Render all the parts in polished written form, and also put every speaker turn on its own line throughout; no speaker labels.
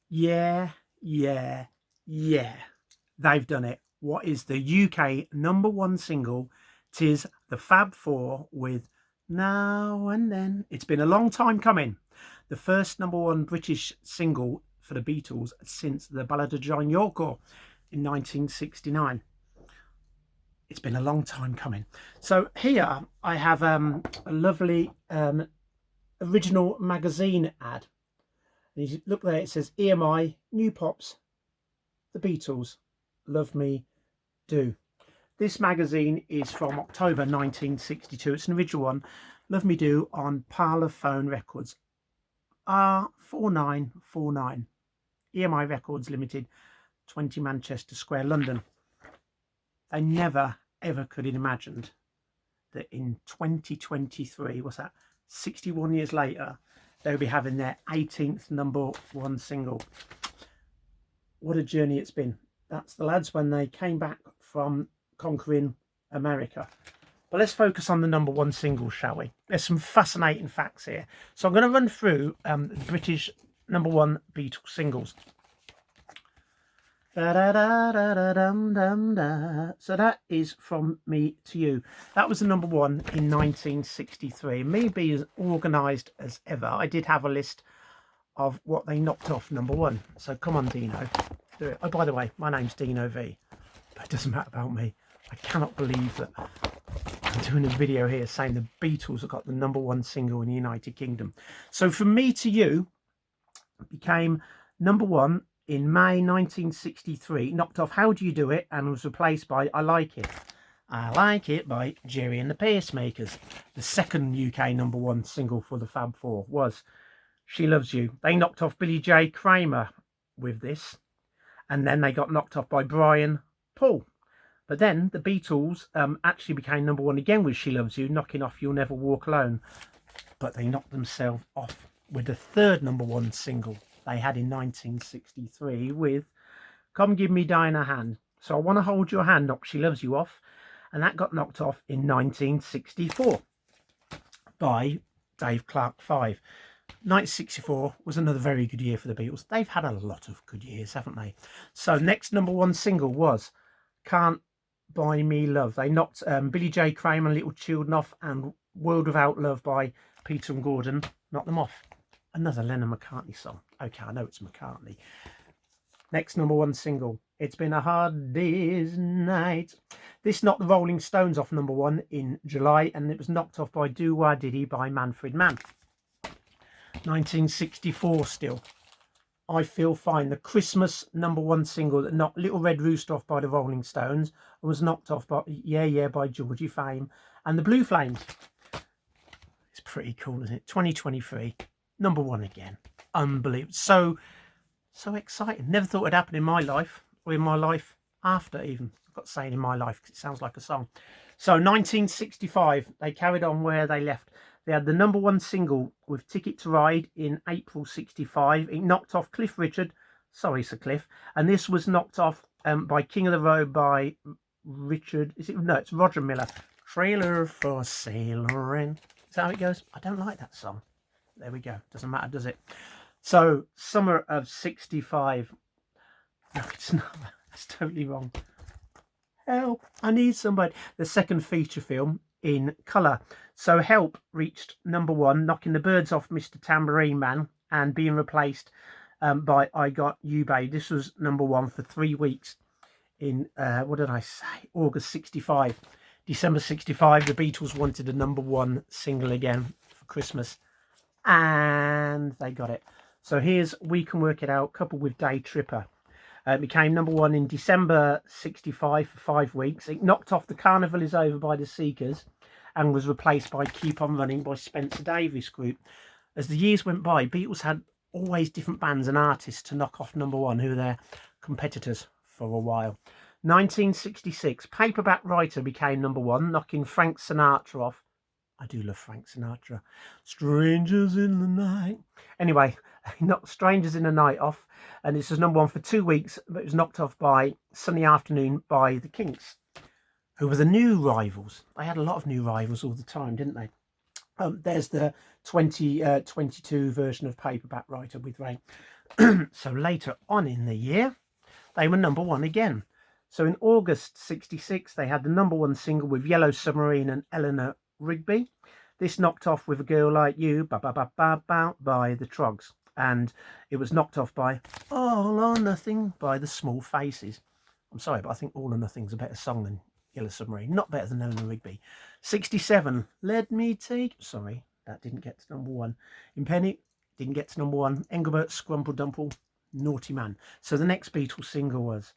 Yeah, yeah, yeah. They've done it. What is the UK number one single? Tis the Fab Four with Now and Then. It's been a long time coming. The first number one British single for the Beatles since the Ballad of Yoko in 1969. It's been a long time coming. So here I have a lovely original magazine ad. And you look there, it says EMI, New Pops, The Beatles, Love Me Do. This magazine is from October 1962. It's an original one. Love Me Do on Parlophone Records. R4949. EMI Records Limited, 20 Manchester Square, London. They never, ever could have imagined that in 2023, what's that, 61 years later, they'll be having their 18th number one single. What a journey it's been. That's the lads when they came back from conquering America. But let's focus on the number one single, shall we? There's some fascinating facts here. So I'm going to run through the British number one Beatles singles. So that is From Me to You. That was the number one in 1963. Me being as organised as ever, I did have a list of what they knocked off number one. So come on, Dino, do it. Oh, by the way, my name's Dino V, but it doesn't matter about me. I cannot believe that I'm doing a video here saying the Beatles have got the number one single in the United Kingdom. So From Me to You became number one in May 1963, knocked off How Do You Do It and was replaced by I Like It. I Like It by Jerry and the Pacemakers. The second UK number one single for the Fab Four was She Loves You. They knocked off Billy J. Kramer with this, and then they got knocked off by Brian Paul. But then the Beatles actually became number one again with She Loves You, knocking off You'll Never Walk Alone. But they knocked themselves off with the third number one single they had in 1963 with Come Give Me Dinah Hand. So I Want to Hold Your Hand knocked She Loves You off, and that got knocked off in 1964 by Dave Clark 5. 1964 was another very good year for the Beatles. They've had a lot of good years, haven't they? So next number one single was Can't Buy Me Love. They knocked Billy J. Kramer and Little Children off, and World Without Love by Peter and Gordon knocked them off. Another Lennon-McCartney song. Okay, I know it's McCartney. Next number one single, It's Been a Hard Day's Night. This knocked the Rolling Stones off number one in July, and it was knocked off by Do Wah Diddy by Manfred Mann. 1964 still. I Feel Fine, the Christmas number one single that knocked Little Red Rooster off by the Rolling Stones and was knocked off by Yeah Yeah by Georgie Fame and the Blue Flames. It's pretty cool, isn't it? 2023. Number one again. Unbelievable. So exciting. Never thought it'd happen in my life, or in my life after even. I've got saying in my life because it sounds like a song. So 1965, they carried on where they left. They had the number one single with Ticket to Ride in April 65. It knocked off Cliff Richard. Sorry, Sir Cliff. And this was knocked off by King of the Road by Richard. No, it's Roger Miller. Trailer for Sailoring. Is that how it goes? I don't like that song. There we go. Doesn't matter, does it? So, summer of 65. No, it's not. That's totally wrong. Help. I need somebody. The second feature film in colour. So, Help reached number one, knocking the birds off Mr. Tambourine Man and being replaced by I Got You Babe. This was number one for 3 weeks in, what did I say? August 65. December 65, the Beatles wanted a number one single again for Christmas. And they got it. So here's We Can Work It Out, coupled with Day Tripper. It became number one in December 65 for 5 weeks. It knocked off The Carnival Is Over by the Seekers and was replaced by Keep On Running by Spencer Davis Group. As the years went by, Beatles had always different bands and artists to knock off number one, who were their competitors for a while. 1966, Paperback Writer became number one, knocking Frank Sinatra off. I do love Frank Sinatra. Strangers in the Night. Anyway, he knocked Strangers in the Night off, and this was number one for 2 weeks, but it was knocked off by Sunny Afternoon by the Kinks, who were the new rivals. They had a lot of new rivals all the time, didn't they? There's the 2022 version of Paperback Writer with Rain. So later on in the year, they were number one again. So in August 66, they had the number one single with Yellow Submarine and Eleanor Rigby. This knocked off With a Girl Like You, ba ba ba ba ba, by the Trogs. And it was knocked off by All or Nothing by the Small Faces. I'm sorry, but I think All or Nothing's a better song than Yellow Submarine. Not better than Eleanor Rigby. 67, Let Me Take... Sorry, that didn't get to number one. In Penny, didn't get to number one. Engelbert Scrumple-Dumple, Naughty Man. So the next Beatles single was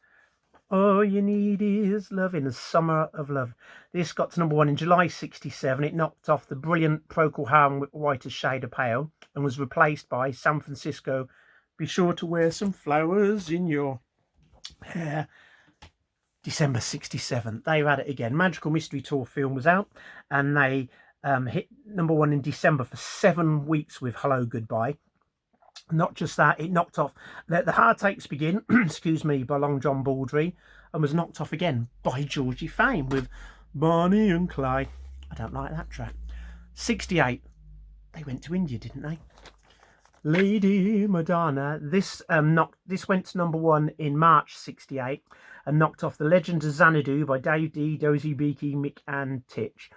All You Need Is Love in the Summer of Love. This got to number one in July 67. It knocked off the brilliant Procol Harum with White as Shade of Pale and was replaced by San Francisco, Be Sure to Wear Some Flowers in Your Hair. December 67. They had it again. Magical Mystery Tour film was out and they hit number one in December for 7 weeks with Hello Goodbye. Not just that, it knocked off Let the Heartaches Begin, excuse me, by Long John Baldry, and was knocked off again by Georgie Fame with Bonnie and Clyde. I don't like that track. 68. They went to India, didn't they? Lady Madonna. This went to number one in March 68 and knocked off The Legend of Xanadu by Dave D, Dozy Beaky, Mick and Titch.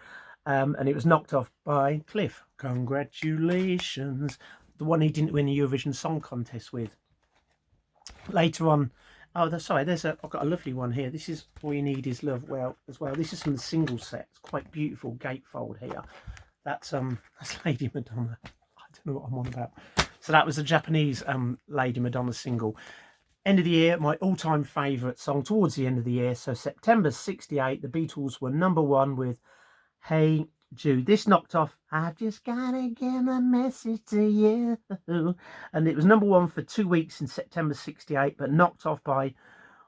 And it was knocked off by Cliff. Congratulations. The one he didn't win the Eurovision Song Contest with. Later on, I've got a lovely one here. This is All You Need Is Love. Well, as well, this is from the single set. It's quite beautiful gatefold here. That's Lady Madonna. I don't know what I'm on about. So that was a Japanese Lady Madonna single. End of the year, my all-time favourite song towards the end of the year. So September 68, the Beatles were number one with Hey Jude. This knocked off I've Just Gotta Get a Message to You. And it was number one for 2 weeks in September 68, but knocked off by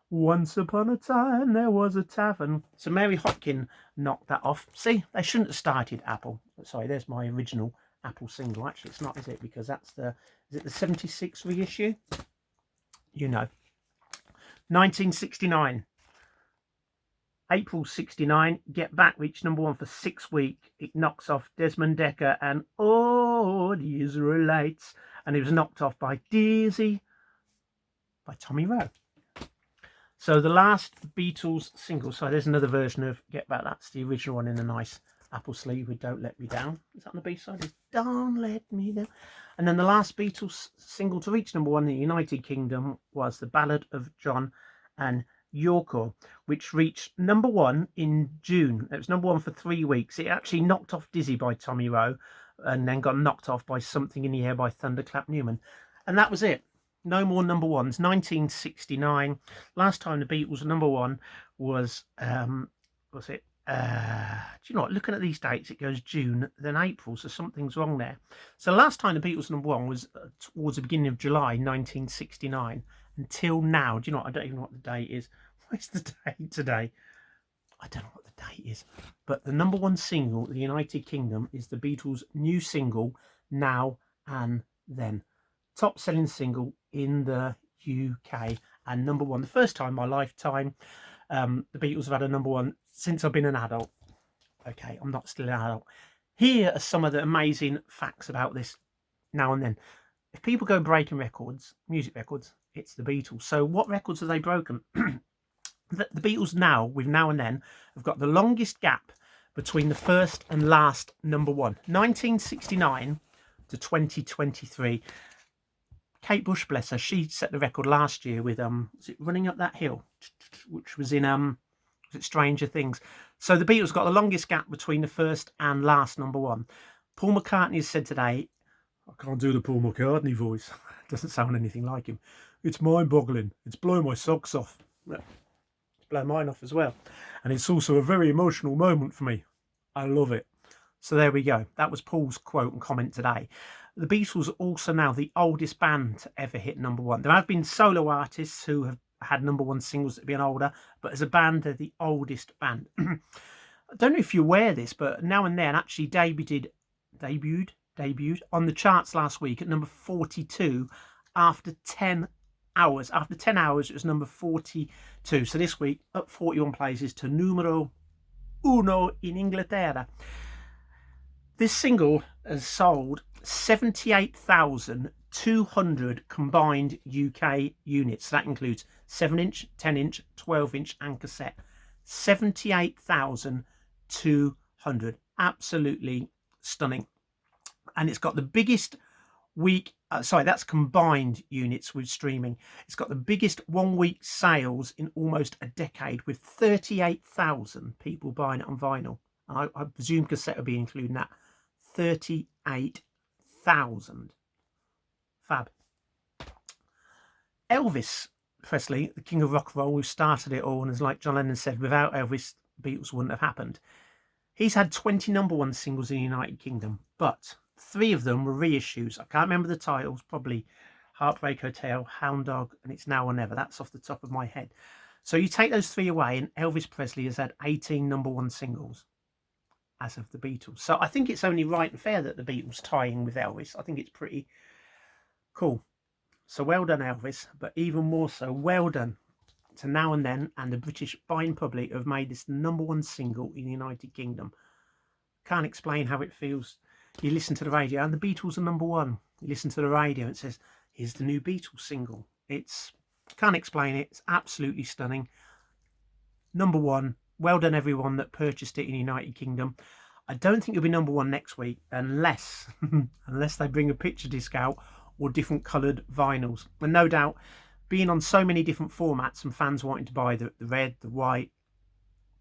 Once Upon a Time There Was a Tavern. So Mary Hopkin knocked that off. See, they shouldn't have started Apple. Sorry, there's my original Apple single. Actually, it's not, is it? Because that's is it the 76 reissue? You know. 1969. April 69, Get Back reached number one for 6 weeks. It knocks off Desmond Dekker and All the Israelites. And it was knocked off by Dizzy by Tommy Rowe. So the last Beatles single. So there's another version of Get Back. That's the original one in a nice Apple sleeve with Don't Let Me Down. Is that on the B-side? It's Don't Let Me Down. And then the last Beatles single to reach number one in the United Kingdom was the Ballad of John and Yoko, which reached number one in June. It was number one for 3 weeks. It actually knocked off Dizzy by Tommy Rowe and then got knocked off by Something in the Air by Thunderclap Newman. And that was it. No more number ones. 1969. Last time the Beatles were number one was it? Do you know what? Looking at these dates, it goes June, then April, so something's wrong there. So last time the Beatles number one was towards the beginning of July 1969 until now. Do you know what? I don't even know what the date is. What's the date today? I don't know what the date is. But the number one single in the United Kingdom is the Beatles' new single, Now and Then. Top selling single in the UK and number one. The first time in my lifetime the Beatles have had a number one since I've been an adult. Okay, I'm not still an adult. Here are some of the amazing facts about this Now and Then. If people go breaking records, music records, it's the Beatles. So what records have they broken? The Beatles now, with Now and Then, have got the longest gap between the first and last number one. 1969 to 2023. Kate Bush, bless her, she set the record last year with was it Running Up That Hill, which was in was it Stranger Things. So the Beatles got the longest gap between the first and last number one. Paul McCartney has said today, I can't do the Paul McCartney voice. It doesn't sound anything like him. It's mind-boggling. It's blowing my socks off. It's blowing mine off as well. And it's also a very emotional moment for me. I love it. So there we go. That was Paul's quote and comment today. The Beatles are also now the oldest band to ever hit number one. There have been solo artists who have had number one singles that have been older, but as a band, they're the oldest band. I don't know if you're aware of this, but Now and Then actually debuted on the charts last week at number 42 after 10 hours. After 10 hours, it was number 42. So this week, up 41 places to numero uno in Inglaterra. This single has sold 78,000 200 combined UK units. That includes 7-inch, 10-inch, 12-inch and cassette. 78,200. Absolutely stunning. And it's got the biggest that's combined units with streaming. It's got the biggest 1 week sales in almost a decade, with 38,000 people buying it on vinyl. And I presume cassette will be including that. 38,000. Fab. Elvis Presley, the king of rock and roll, who started it all, and as like John Lennon said, without Elvis, Beatles wouldn't have happened. He's had 20 #1 singles in the United Kingdom, but 3 of them were reissues. I can't remember the titles, probably Heartbreak Hotel, Hound Dog, and It's Now or Never. That's off the top of my head. So you take those 3 away, and Elvis Presley has had 18 #1 singles as of the Beatles. So I think it's only right and fair that the Beatles tie in with Elvis. I think it's pretty cool. So well done, Elvis, but even more so, well done to Now and Then and the British buying public have made this the #1 single in the United Kingdom. Can't explain how it feels. You listen to the radio and the Beatles are #1. You listen to the radio and it says, here's the new Beatles single. Can't explain it. It's absolutely stunning. #1. Well done, everyone that purchased it in the United Kingdom. I don't think it'll be #1 next week unless they bring a picture disc out or different coloured vinyls. And no doubt, being on so many different formats and fans wanting to buy the red, the white,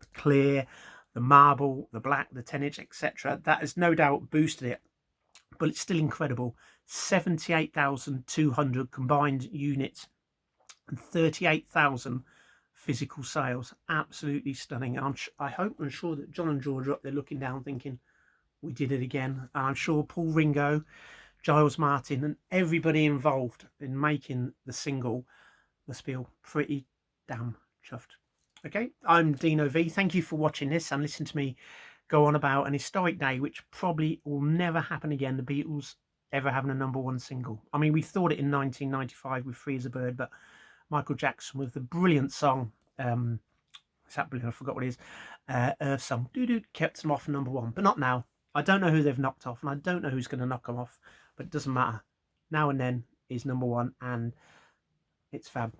the clear, the marble, the black, the 10-inch, etc., that has no doubt boosted it. But it's still incredible. 78,200 combined units and 38,000 physical sales. Absolutely stunning. I'm sure that John and George are up there looking down thinking, we did it again. And I'm sure Paul Ringo, Giles Martin and everybody involved in making the single must feel pretty damn chuffed. Okay, I'm Dino V. Thank you for watching this and listen to me go on about an historic day which probably will never happen again, the Beatles ever having a #1 single. I mean, we thought it in 1995 with Free as a Bird, but Michael Jackson with the brilliant song, is that brilliant? I forgot what it is. Earth Song, kept them off #1, but not now. I don't know who they've knocked off and I don't know who's going to knock them off, but it doesn't matter. Now and Then is #1 and it's fab.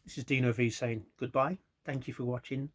This is Dino V saying goodbye. Thank you for watching.